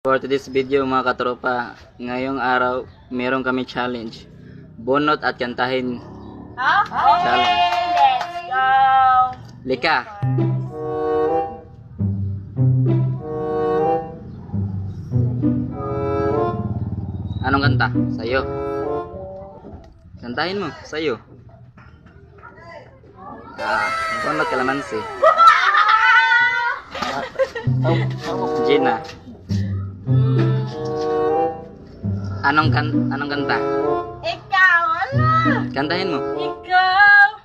For today's video mga katropa, ngayong araw meron kami challenge. Bunot at kantahin. Okay, let's go! Lika. Anong kanta? Sa'yo. Kantahin mo, sa'yo. Bunot kalamansi. Gina. Anong kanta? Ikaw, ano? Kantahin mo. Ikaw,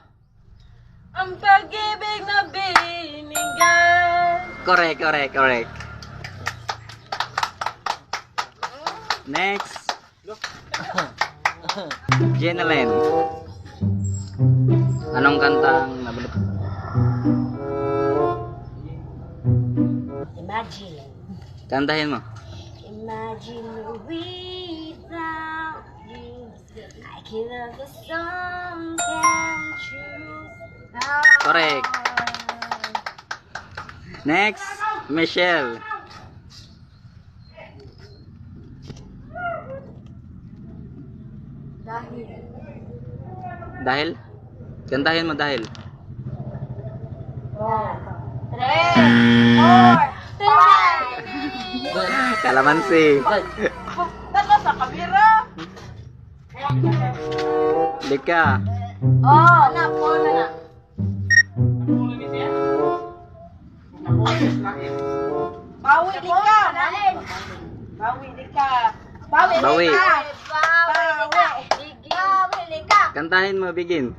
ang pag-ibig na binigay. Correct. Next. Jenalyn. Anong kantang nabulot? Imagine. Kantahin mo. Imagine without you, I can love the song come true. Correct. Next, Michelle. Dahil? Kantahin mo dahil. 1, 3, 4, 5. Kalamansi. Tala sa kamera. Lika. Oh, anak ko na. Bawi di ka, Nalin. Bawi di ka. Bawi Bawi. di ka. Bawi di ka. Kantahin mo, begin.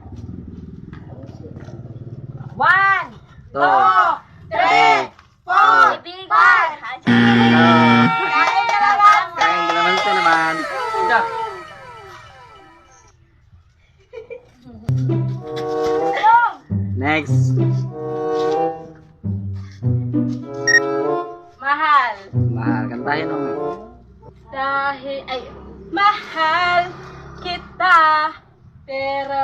1, 2, 3, 4, 5. Kain ka na lang. Kain kalamansi naman. Next. Mahal. Mahal. Kantahin mo. Dahil, ay, mahal kita, pero...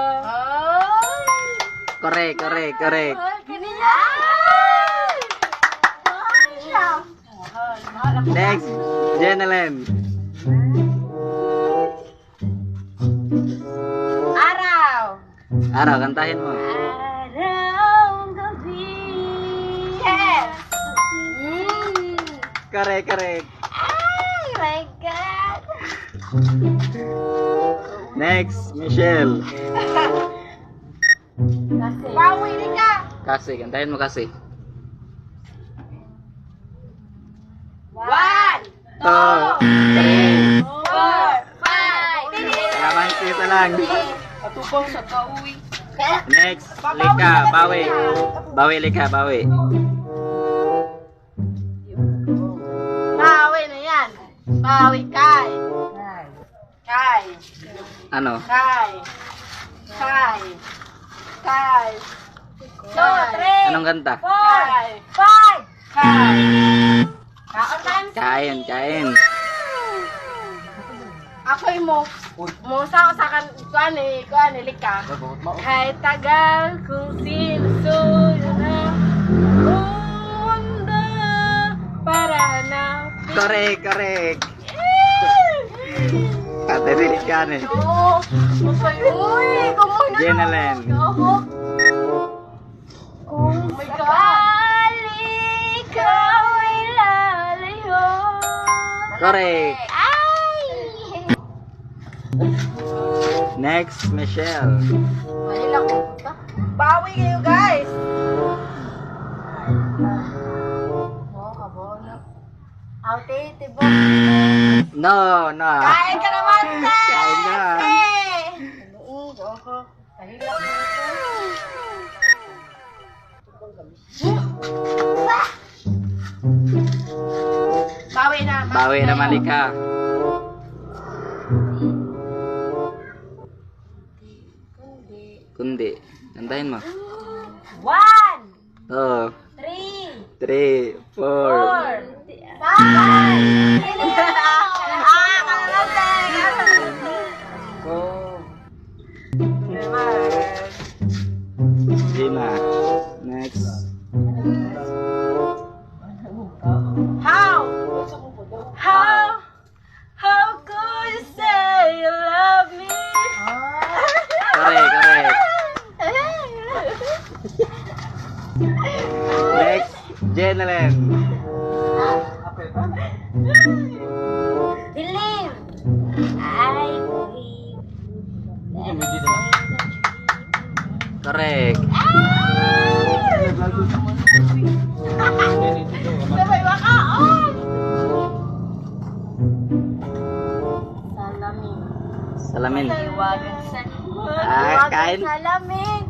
Correct. Next, Jenalyn. Araw. Araw, kantahin mo. Araw, gabi. Yes. Correct. Ay, my God. Next, Michelle. Bawi di ka. Kasi, kantahin mo kasi. 1, 2, 2, 3. 4, 5. Kalamansi isa lang. Atubang sa kauwi. Next, Lika, bawi. Lika. Bawi na yan. Bawi, kay. Ano? Kay. 2, 3, Anong kanta? 4, 5. Kay. Kain. Ako'y mo sa kuan ni Lika. Kahit tagal kung sinusuyo na umanda para hanapin. Correct. Ate Lika eh. Oo. Uy, kumoy na. Jenalyn. Oh my God. Ikaw ay lalayo. Correct. Ay! Next, Michelle. Bawi kayo, guys. No. Kain ka naman, Te! Kain ka. Bawi na. Naman, Lika. Kundi. Kantahin mo. 1, 2, 3, 4. 4, 5. Gina. Next. How could you say you love me? Correct, correct. Next, Jenellen. Believe. I believe. Correct. Sabay baka. Salamin. Salamin. Iwagan sa Kain. salamin.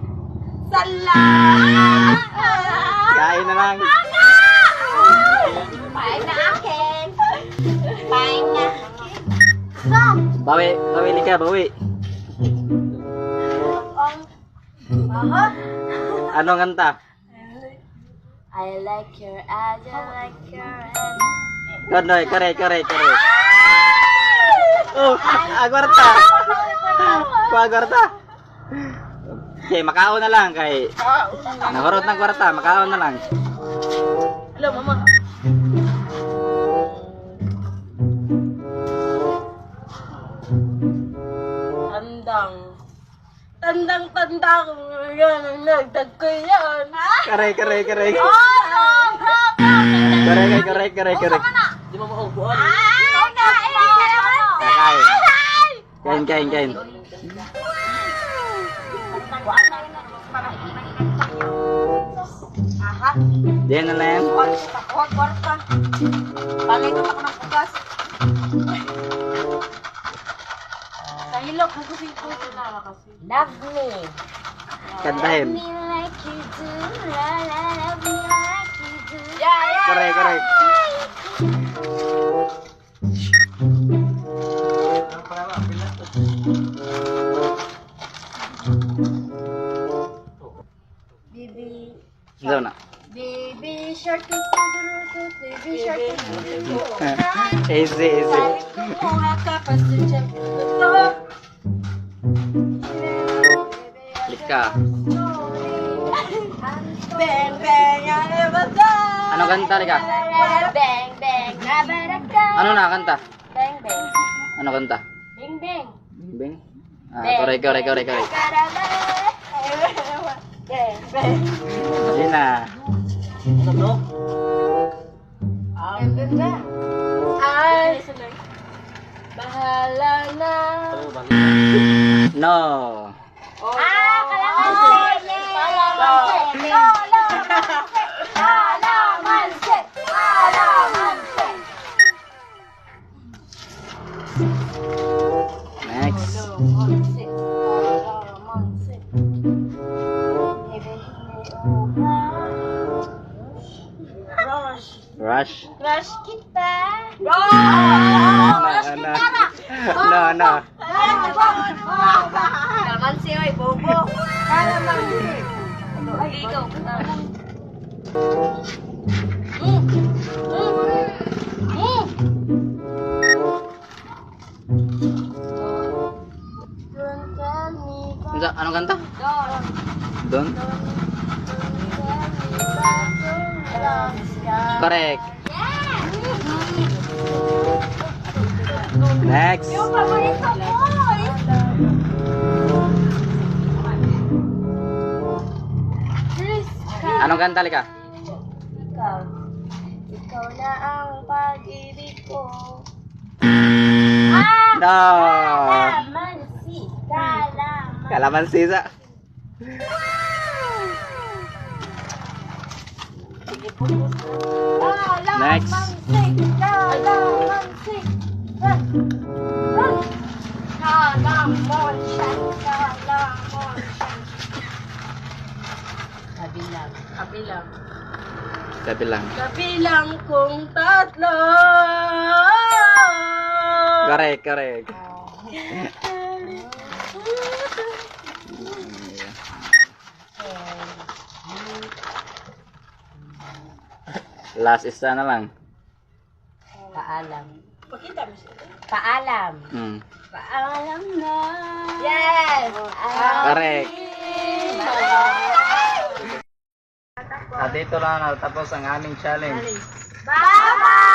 Salamin. Kain na lang. Pain na akin. Pain na akin. Stop. Bawi, bawi ka, bawi. Aha. Anong kanta? I like your eyes, I like your eyes. Konoy, correct, correct, correct. Oh, agwarta. Agwarta. Okay, makao na lang kay nahurot ng kwarta, makao na lang. Hello, mama. Tandang yan ang nagtagko yan. Correct, correct, correct. Correct, correct, correct, correct. Di mo maupuan. Kakain. Kain, kain, kain. Aha. Diyan na lang. Kwarta. Palitan ako ng bukas. Sa hilok, hugusin ko na kasi. Love me. Kantahin. Love me like you do. La la, love me like you do. Yeah. Correct, correct. Baby. Zo na. Baby shark, baby shark, Easy, easy. Lika. Bang bang, Ano kanta, Lika? Bang bang, Ano na kanta? Bang bang, Ano kanta? bang bang. Bing? Ah, correct, correct, correct, correct. Bang bang. Yun na. Ay, bahala na. No. Kalamansi! Kalamansi! Kalamansi! Kalamansi! Next. Kalamansi! Kalamansi! Rush. Crush kita! No, no. No, no. Kalamansi, oy, bobo! Kalamansi! Ay, ikaw. Anong kanta? Don? Correct. Next. Yung paborito ko! Anong kanta, Lika? Ikaw. Ikaw na ang pag-ibig ko. No. Kalamansi! Kalamansi! Kalamansi sa. Next. Kalamansi! Kalamansi! Kabilang. Kabilang. Sabi lang. Kabilang kong tatlo. Correct, correct. Last isa na lang. Paalam. Pakita mo siya. Paalam. Hmm. Paalam na. Yes! Correct. At dito lang natapos ang aming challenge. Bye-bye!